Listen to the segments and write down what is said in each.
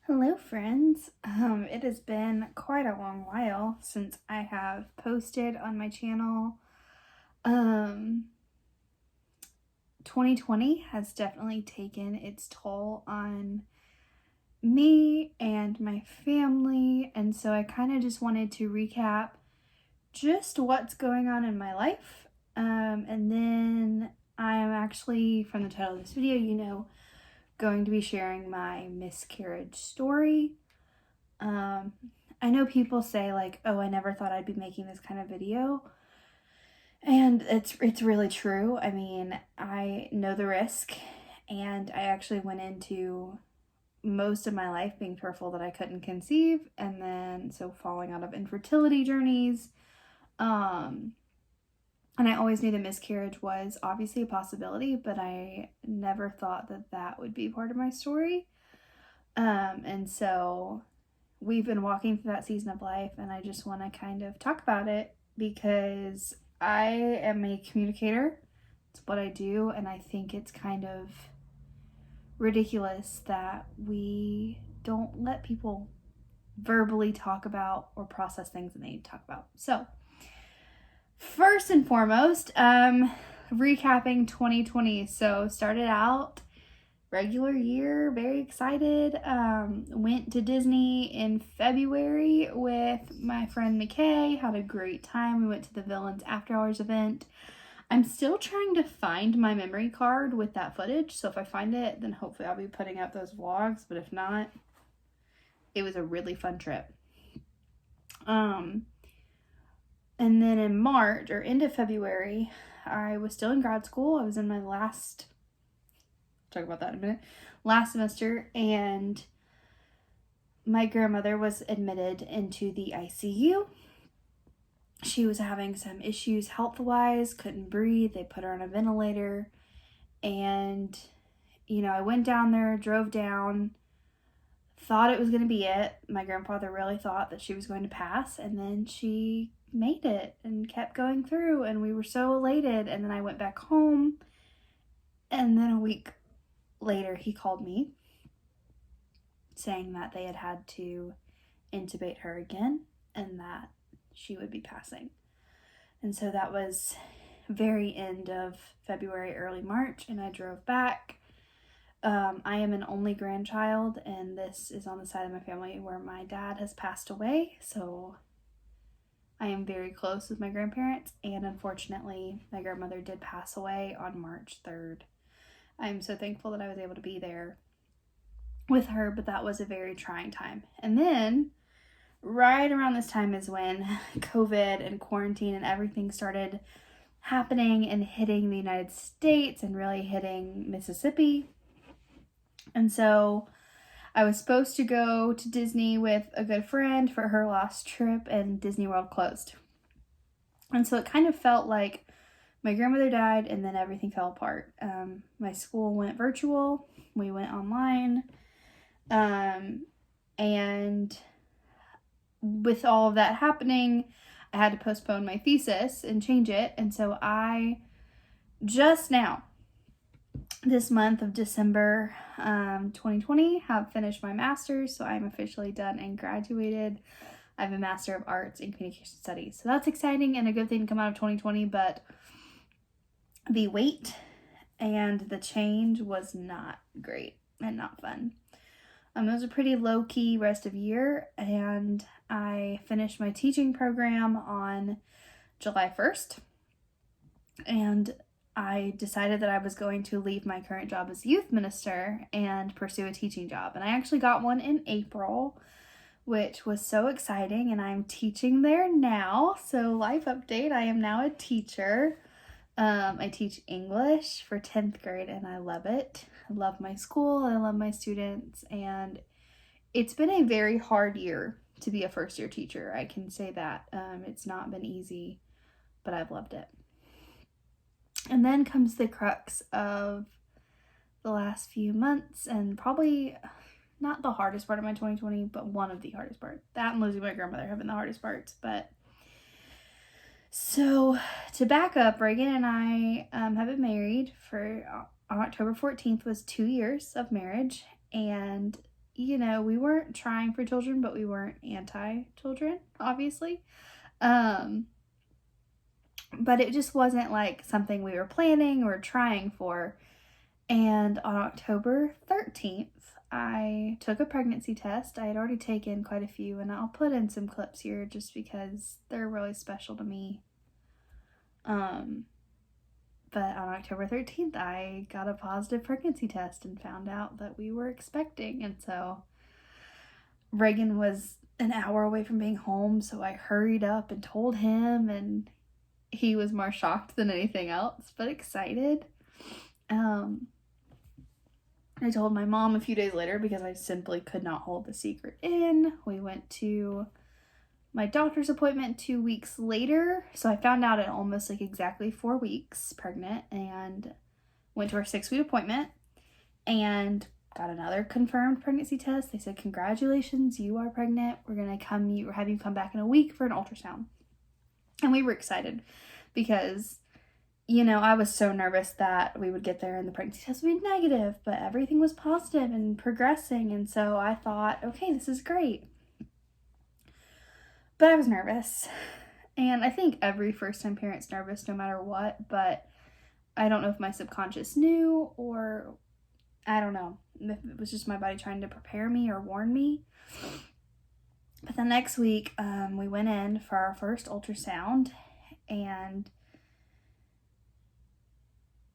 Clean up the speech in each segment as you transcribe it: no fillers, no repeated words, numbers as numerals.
Hello, friends. It has been quite a long while since I have posted on my channel. Um, 2020 has definitely taken its toll on me and my family, and so I kind of just wanted to recap just what's going on in my life. And then I'm actually, from the title of this video, going to be sharing my miscarriage story. I know people say like, oh, I never thought I'd be making this kind of video. And it's really true. I mean, I know the risk, and I actually went into most of my life being fearful that I couldn't conceive, and then so falling out of infertility journeys. And I always knew that miscarriage was obviously a possibility, but I never thought that that would be part of my story. And so we've been walking through that season of life, and I just want to kind of talk about it because I am a communicator. It's what I do, and I think it's kind of ridiculous that we don't let people verbally talk about or process things that they need to talk about. So, first and foremost, recapping 2020. So, started out regular year, very excited. Went to Disney in February with my friend McKay, had a great time. We went to the Villains After Hours event. I'm still trying to find my memory card with that footage, so if I find it, then hopefully I'll be putting out those vlogs, but if not, it was a really fun trip. And then in March, or end of February, I was still in grad school. I was in my last semester, and my grandmother was admitted into the ICU. She was having some issues health-wise, couldn't breathe. They put her on a ventilator, and I went down there, drove down, thought it was going to be it. My grandfather really thought that she was going to pass, and then she made it and kept going through, and we were so elated. And then I went back home, and then a week later he called me saying that they had to intubate her again and that she would be passing. And so that was very end of February, early March, and I drove back. I am an only grandchild, and this is on the side of my family where my dad has passed away, so I am very close with my grandparents, and unfortunately my grandmother did pass away on March 3rd. I'm so thankful that I was able to be there with her, but that was a very trying time. And then right around this time is when COVID and quarantine and everything started happening and hitting the United States and really hitting Mississippi. And so I was supposed to go to Disney with a good friend for her last trip, and Disney World closed. And so it kind of felt like my grandmother died and then everything fell apart. My school went virtual. We went online. And with all of that happening, I had to postpone my thesis and change it. And so I just now, this month of December 2020, have finished my master's. So I'm officially done and graduated. I have a Master of Arts in Communication Studies. So that's exciting and a good thing to come out of 2020, but the wait and the change was not great and not fun. It was a pretty low-key rest of year, and I finished my teaching program on July 1st, and I decided that I was going to leave my current job as youth minister and pursue a teaching job. And I actually got one in April, which was so exciting, and I'm teaching there now. So life update, I am now a teacher. I teach English for 10th grade, and I love it. I love my school, I love my students, and it's been a very hard year to be a first-year teacher. I can say that. It's not been easy, but I've loved it. And then comes the crux of the last few months, and probably not the hardest part of my 2020, but one of the hardest parts. That and losing my grandmother have been the hardest parts, but so to back up, Reagan and I have been married for, on October 14th was 2 years of marriage, and we weren't trying for children, but we weren't anti-children, obviously. But it just wasn't like something we were planning or trying for. And on October 13th, I took a pregnancy test. I had already taken quite a few, and I'll put in some clips here just because they're really special to me. But on October 13th, I got a positive pregnancy test and found out that we were expecting. And so Reagan was an hour away from being home, so I hurried up and told him, and he was more shocked than anything else, but excited. I told my mom a few days later because I simply could not hold the secret in. We went to my doctor's appointment 2 weeks later. So I found out at almost like exactly 4 weeks pregnant, and went to our 6-week appointment and got another confirmed pregnancy test. They said, congratulations, you are pregnant. We're going to have you come back in a week for an ultrasound. And we were excited because, I was so nervous that we would get there and the pregnancy test would be negative, but everything was positive and progressing. And so I thought, okay, this is great. But I was nervous. And I think every first-time parent's nervous no matter what, but I don't know if my subconscious knew, or I don't know if it was just my body trying to prepare me or warn me. But the next week, we went in for our first ultrasound, and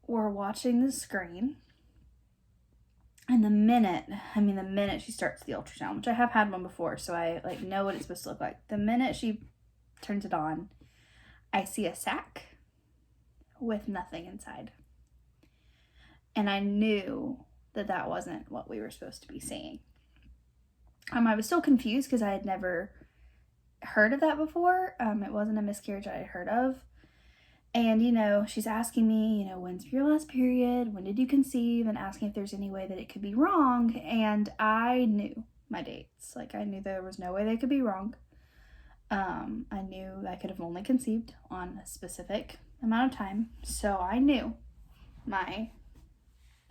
we're watching the screen. And the minute she starts the ultrasound, which I have had one before, so I know what it's supposed to look like. The minute she turns it on, I see a sac with nothing inside. And I knew that wasn't what we were supposed to be seeing. I was still confused because I had never heard of that before. It wasn't a miscarriage I had heard of. And, she's asking me, when's your last period? When did you conceive? And asking if there's any way that it could be wrong. And I knew my dates. I knew there was no way they could be wrong. I knew I could have only conceived on a specific amount of time. So I knew my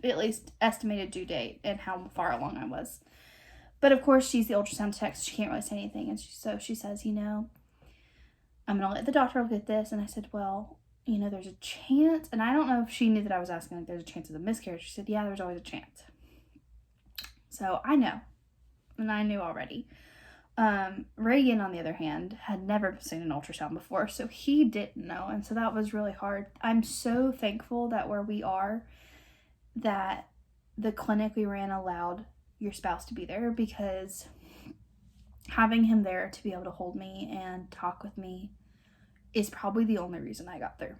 at least estimated due date and how far along I was. But of course, she's the ultrasound tech, so she can't really say anything. And she says, I'm going to let the doctor look at this. And I said, well, there's a chance. And I don't know if she knew that I was asking, there's a chance of a miscarriage. She said, yeah, there's always a chance. So I know. And I knew already. Reagan, on the other hand, had never seen an ultrasound before, so he didn't know. And so that was really hard. I'm so thankful that where we are, that the clinic we were in allowed your spouse to be there, because having him there to be able to hold me and talk with me is probably the only reason I got there.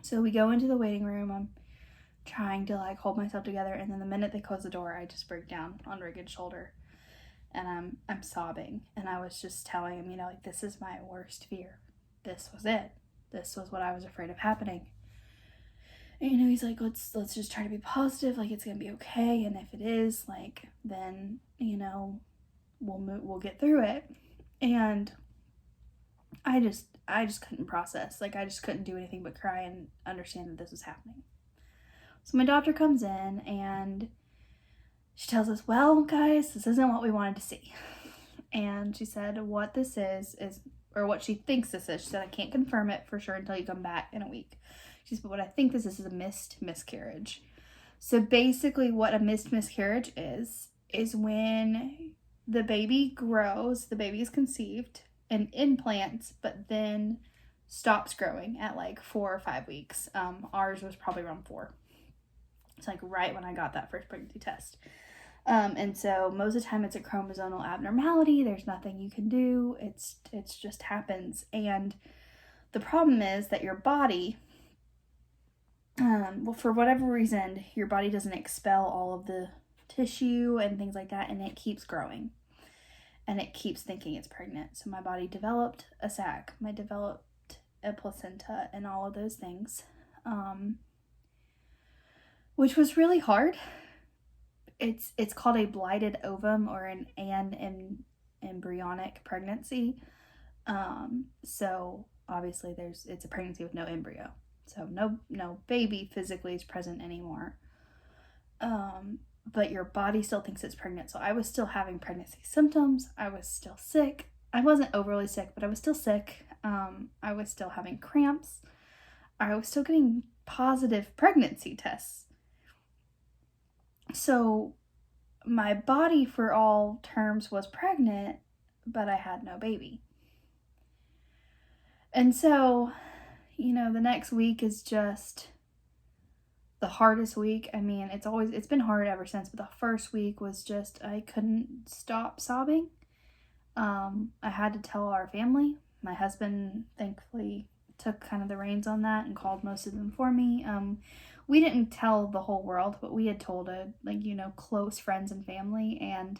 So we go into the waiting room. I'm trying to hold myself together, and then the minute they close the door, I just break down on Reagan's shoulder, and I'm sobbing. And I was just telling him, this is my worst fear. This was it. This was what I was afraid of happening. And, he's like, let's just try to be positive. It's gonna be okay. And if it is, then, we'll get through it. And I just couldn't process. I just couldn't do anything but cry and understand that this was happening. So my doctor comes in and she tells us, well, guys, this isn't what we wanted to see. And she said what this is, or what she thinks this is. She said, I can't confirm it for sure until you come back in a week. She said, but what I think this is a missed miscarriage. So basically what a missed miscarriage is when the baby grows, the baby is conceived and implants, but then stops growing at 4 or 5 weeks. Ours was probably around 4. It's right when I got that first pregnancy test. And so most of the time it's a chromosomal abnormality. There's nothing you can do. It's just happens. And the problem is that your body, for whatever reason, your body doesn't expel all of the tissue and things like that, and it keeps growing. And it keeps thinking it's pregnant. So my body developed a sac. I developed a placenta and all of those things. Which was really hard. It's called a blighted ovum, or an embryonic pregnancy. So obviously it's a pregnancy with no embryo. So no baby physically is present anymore. but your body still thinks it's pregnant. So I was still having pregnancy symptoms. I was still sick. I wasn't overly sick, but I was still sick. I was still having cramps. I was still getting positive pregnancy tests. So my body, for all terms, was pregnant, but I had no baby. And so, the next week is just the hardest week. I mean, it's been hard ever since, but the first week was just, I couldn't stop sobbing. I had to tell our family. My husband thankfully took kind of the reins on that and called most of them for me. We didn't tell the whole world, but we had told close friends and family. And,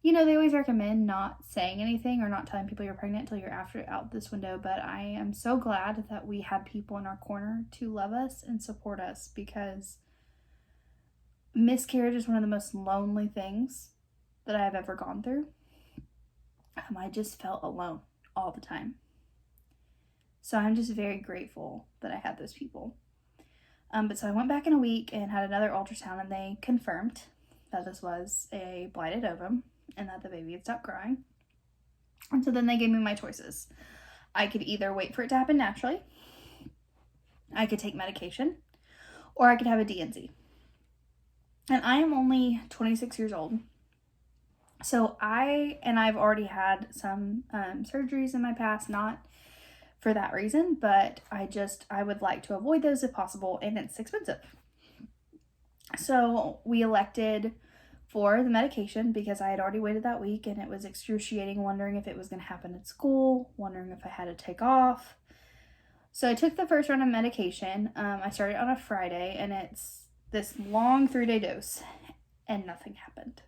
they always recommend not saying anything or not telling people you're pregnant until you're out this window. But I am so glad that we had people in our corner to love us and support us, because miscarriage is one of the most lonely things that I have ever gone through. I just felt alone all the time. So I'm just very grateful that I had those people. But so I went back in a week and had another ultrasound, and they confirmed that this was a blighted ovum and that the baby had stopped growing. And so then they gave me my choices. I could either wait for it to happen naturally, I could take medication, or I could have a D&C. And I am only 26 years old. So I've already had some surgeries in my past, not for that reason, but I would like to avoid those if possible, and it's expensive. So we elected for the medication because I had already waited that week, and it was excruciating, wondering if it was going to happen at school, wondering if I had to take off. So I took the first round of medication. I started on a Friday, and it's this long 3-day dose, and nothing happened.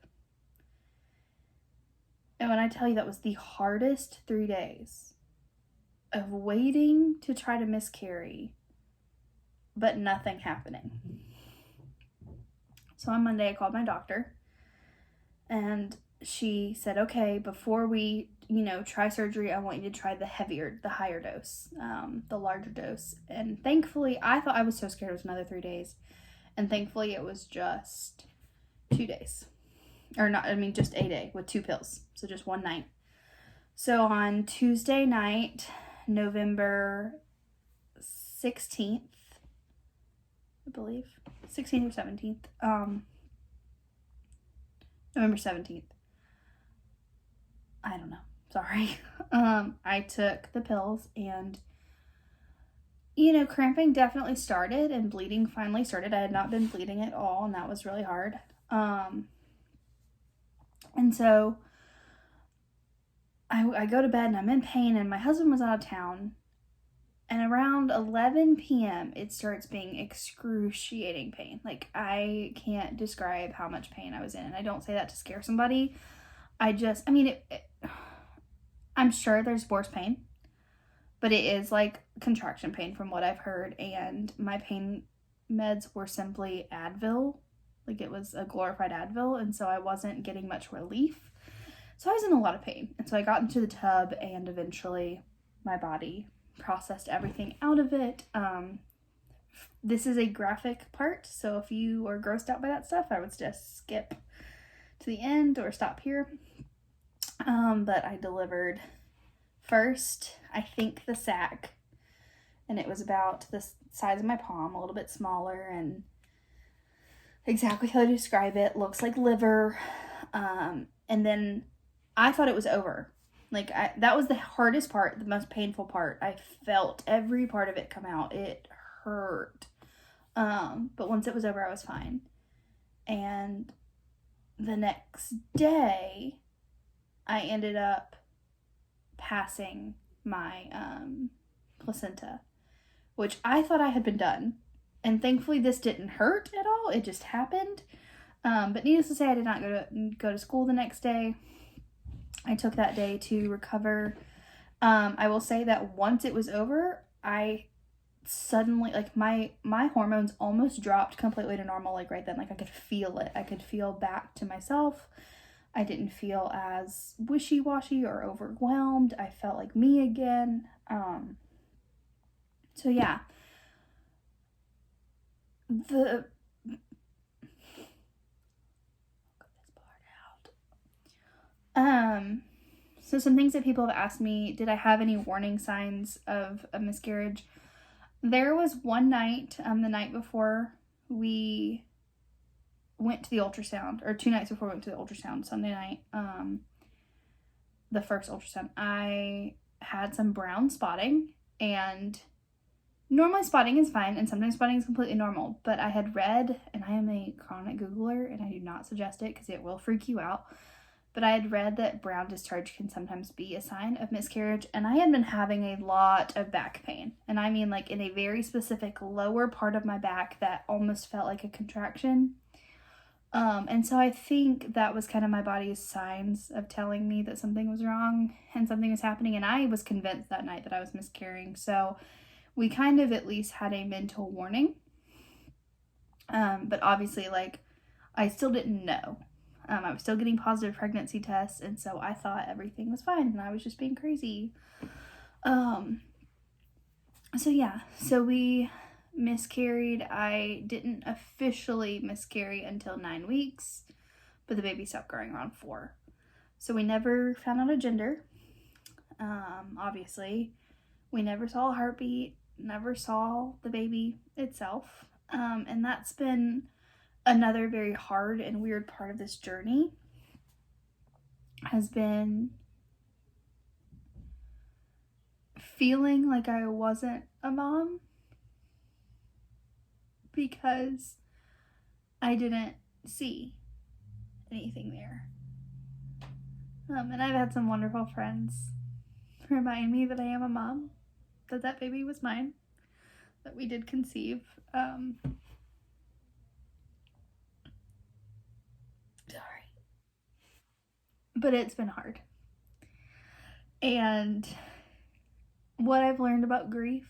And when I tell you that was the hardest 3 days of waiting to try to miscarry, but nothing happening. So on Monday, I called my doctor, and she said, okay, before we, try surgery, I want you to try the higher dose, the larger dose. And thankfully, I thought I was so scared it was another 3 days. And thankfully, it was just 2 days. Just a day with 2 pills. So just one night. So on Tuesday night, November 16th, I believe, 16th or 17th, November 17th, I don't know, sorry, I took the pills, and, cramping definitely started, and bleeding finally started. I had not been bleeding at all, and that was really hard, and so I go to bed, and I'm in pain, and my husband was out of town, and around 11 p.m., it starts being excruciating pain. Like, I can't describe how much pain I was in, and I don't say that to scare somebody. I'm sure there's worse pain, but it is like contraction pain from what I've heard, and my pain meds were simply Advil. Like, it was a glorified Advil, and so I wasn't getting much relief. So I was in a lot of pain, and so I got into the tub, and eventually my body processed everything out of it. This is a graphic part, so if you are grossed out by that stuff, I would just skip to the end or stop here. But I delivered first, I think, the sac, and it was about the size of my palm, a little bit smaller, and exactly how to describe it, looks like liver. And then I thought it was over. Like, that was the hardest part, the most painful part. I felt every part of it come out. It hurt. But once it was over, I was fine. And the next day, I ended up passing my placenta, which I thought I had been done. And thankfully, this didn't hurt at all. It just happened. But needless to say, I did not go to school the next day. I took that day to recover. I will say that once it was over, I suddenly, like, my hormones almost dropped completely to normal, like, right then. Like, I could feel it. I could feel back to myself. I didn't feel as wishy-washy or overwhelmed. I felt like me again. So yeah. So some things that people have asked me, did I have any warning signs of a miscarriage? There was one night, the night before we went to the ultrasound, or 2 nights before we went to the ultrasound, Sunday night, the first ultrasound, I had some brown spotting, and normally spotting is fine, and sometimes spotting is completely normal, but I had read, and I am a chronic Googler, and I do not suggest it because it will freak you out, but I had read that brown discharge can sometimes be a sign of miscarriage, and I had been having a lot of back pain, and I mean like in a very specific lower part of my back that almost felt like a contraction. And so I think that was kind of my body's signs of telling me that something was wrong and something was happening, and I was convinced that night that I was miscarrying, so we kind of at least had a mental warning, but obviously, like, I still didn't know. I was still getting positive pregnancy tests, and so I thought everything was fine, and I was just being crazy. So we miscarried. I didn't officially miscarry until 9 weeks, but the baby stopped growing around 4. So we never found out a gender. Obviously, we never saw a heartbeat, never saw the baby itself, and that's been another very hard and weird part of this journey, has been feeling like I wasn't a mom because I didn't see anything there. And I've had some wonderful friends remind me that I am a mom, that baby was mine, that we did conceive. Sorry. But it's been hard. And what I've learned about grief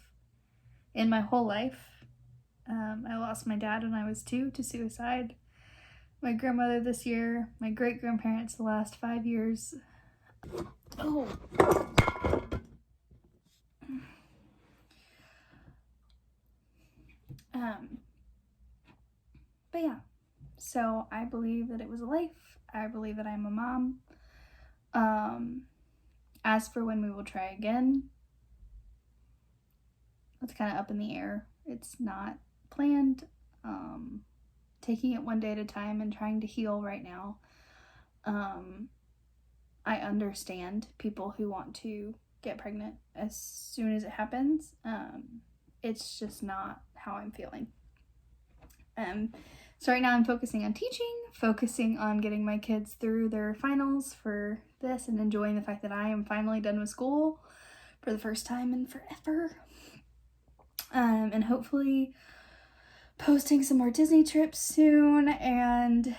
in my whole life, I lost my dad when I was 2 to suicide, my grandmother this year, my great-grandparents the last 5 years. But yeah, so I believe that it was a life. I believe that I'm a mom. As for when we will try again, it's kind of up in the air. It's not planned. Taking it one day at a time and trying to heal right now. I understand people who want to get pregnant as soon as it happens. It's just not how I'm feeling. So right now I'm focusing on teaching, focusing on getting my kids through their finals for this, and enjoying the fact that I am finally done with school for the first time in forever. And hopefully posting some more Disney trips soon, and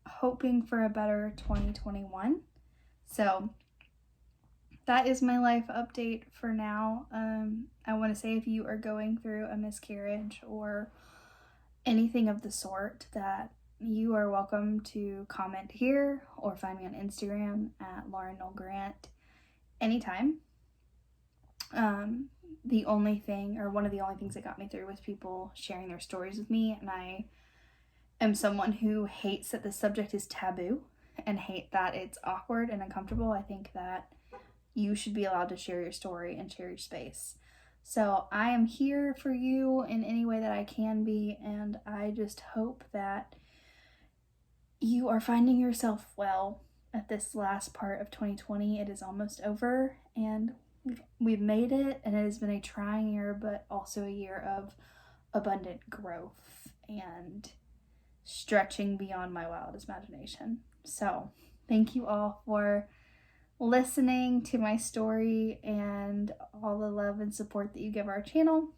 hoping for a better 2021. So that is my life update for now. I want to say, if you are going through a miscarriage or anything of the sort, that you are welcome to comment here or find me on Instagram at Lauren Noel Grant anytime. The only thing, or one of the only things that got me through, was people sharing their stories with me, and I am someone who hates that the subject is taboo and hate that it's awkward and uncomfortable. I think that you should be allowed to share your story and share your space. So I am here for you in any way that I can be, and I just hope that you are finding yourself well at this last part of 2020. It is almost over, and we've made it, and it has been a trying year, but also a year of abundant growth and stretching beyond my wildest imagination. So thank you all for listening to my story and all the love and support that you give our channel.